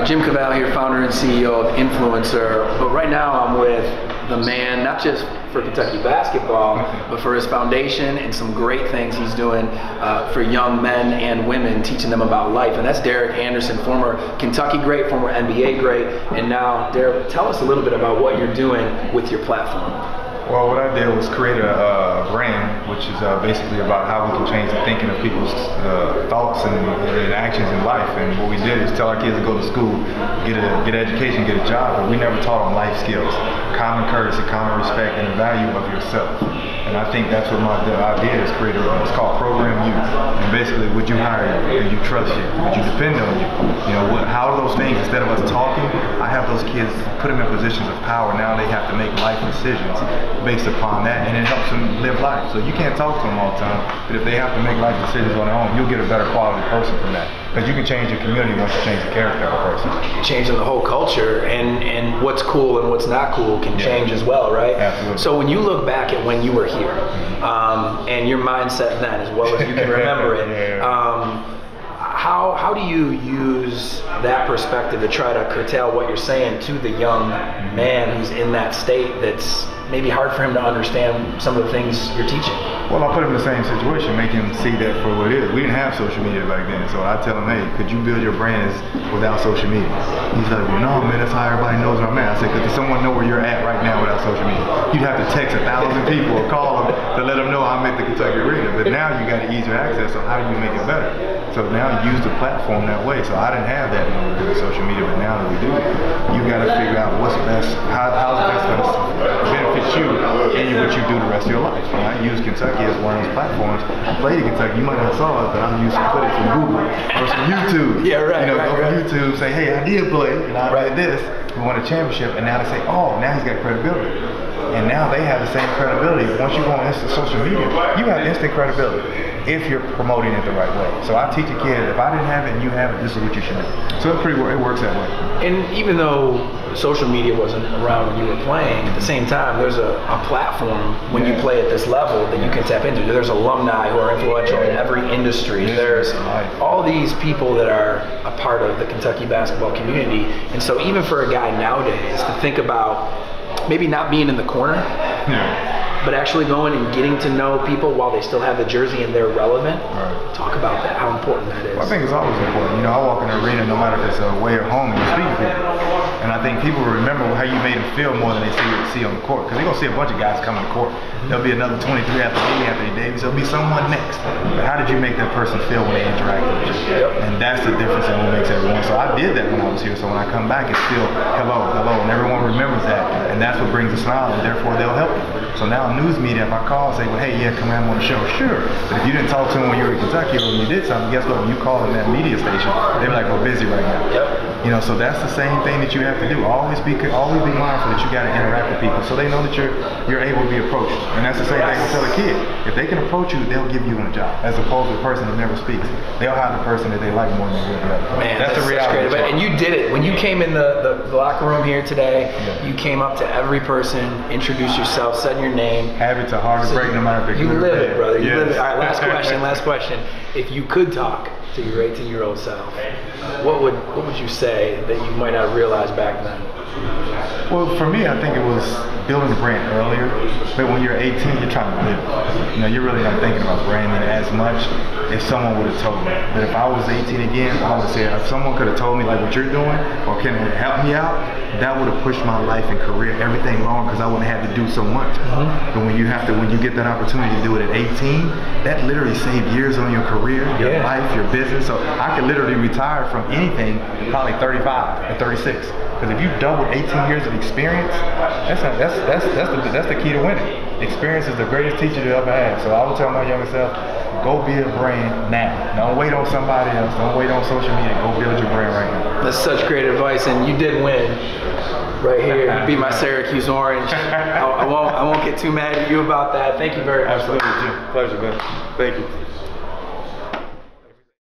Jim Cavall here, founder and CEO of INFLCR. But right now I'm with the man, not just for Kentucky basketball, but for his foundation and some great things he's doing for young men and women, teaching them about life. And that's Derek Anderson, former Kentucky great, former NBA great. And now, Derek, tell us a little bit about what you're doing with your platform. Well, what I did was create a brand, which is basically about how we can change the thinking of people's thoughts and actions in life. And what we did is tell our kids to go to school, get an education, get a job, but we never taught them life skills, common courtesy, common respect, and the value of yourself. And I think that's what the idea is, create it's called Program You. And basically, would you hire you? Would you trust you? Would you depend on you? You know, how are those things, instead of us talking, I have those kids, put them in positions of power. Now they have to make life decisions based upon that, and it helps them live life. So you can't talk to them all the time, but if they have to make life decisions on their own, you'll get a better quality person from that. Because you can change your community once you change the character of a person. Changing the whole culture, and what's cool and what's not cool can change as well, right? Absolutely. So when you look back at when you were here, and your mindset then, as well as you can remember it, how do you use that perspective to try to curtail what you're saying to the young man who's in that state that's maybe hard for him to understand some of the things you're teaching? Well, I put him in the same situation, make him see that for what it is. We didn't have social media back then, so I tell him, hey, could you build your brands without social media? He's like, well, no, man, that's how everybody knows where I'm at. I said, could someone know where you're at right now without social media? You'd have to text 1,000 people or call them to let them know I'm at the Kentucky Arena. But now you got easier access, so how do you make it better? So now you use the platform that way. So I didn't have that when we were doing social media, but now that we do, you got to figure out what's best, how's best going to benefit you and what you do the rest of your life. And I use Kentucky as one of those platforms. I played in Kentucky, you might not saw it, but I used to put it from Google or from YouTube. Yeah, right. You know, go on YouTube, say, hey, I did play, and I did this, we won a championship, and now they say, oh, now he's got credibility. And now they have the same credibility. Once you go on social media, you have instant credibility if you're promoting it the right way. So I teach a kid, if I didn't have it and you have it, this is what you should do. So it works that way. And even though social media wasn't around when you were playing, at the same time, there's a platform when you play at this level that you can tap into. There's alumni who are influential in every industry. There's all these people that are a part of the Kentucky basketball community. And so even for a guy nowadays to think about maybe not being in the corner, but actually going and getting to know people while they still have the jersey and they're relevant. Talk about that, how important that is. Well, I think it's always important. You know, I walk in the arena, no matter if it's away or home, and you speak to people. And I think people remember how you made them feel more than they see on the court. Because they're going to see a bunch of guys come on the court. There'll be another 23 after me, Anthony Davis. There'll be someone next. But how did you make that person feel when they interact with you? And that's the difference in what makes everyone. So I did that when I was here. So when I come back, it's still hello, hello. And everyone remembers that. And that's what brings a smile, and therefore they'll help you. So now news media, if I call and say, well, hey, yeah, come on the show, sure. But if you didn't talk to them when you were in Kentucky or when you did something, guess what? When you call in that media station, they're like, we're busy right now. You know, so that's the same thing that you have to do. Always be mindful that you got to interact with people so they know that you're able to be approached. And that's the same thing I tell a kid. If they can approach you, they'll give you a job, as opposed to a person that never speaks. They'll have the person that they like more than they will the other. Man, that's the reality. Great. And you did it. When you came in the locker room here today, you came up to every person, introduced yourself, said your name. Habits are hard to break no matter if they're good or bad. You live it, brother. You live it. All right, last question. If you could talk to your 18-year-old self, what would you say that you might not realize back then? Well, for me, I think it was building the brand earlier. But when you're 18, you're trying to live it. You know, you're really not thinking about branding as much if someone would have told me. But if I was 18 again, I would say if someone could have told me like what you're doing or can it help me out, that would have pushed my life and career, everything along, because I wouldn't have had to do so much. But when you get that opportunity to do it at 18, that literally saved years on your career, your life, your business. So I could literally retire from anything probably 35 and 36. Because if you doubled 18 years of experience, that's the key to winning. Experience is the greatest teacher you ever have. So I would tell my younger self, go build a brand now. Don't wait on somebody else. Don't wait on social media. Go build your brand right now. That's such great advice, and you did win right here. You beat my Syracuse Orange. I won't get too mad at you about that. Thank you very much. Absolutely, Jim. Pleasure, man. Thank you.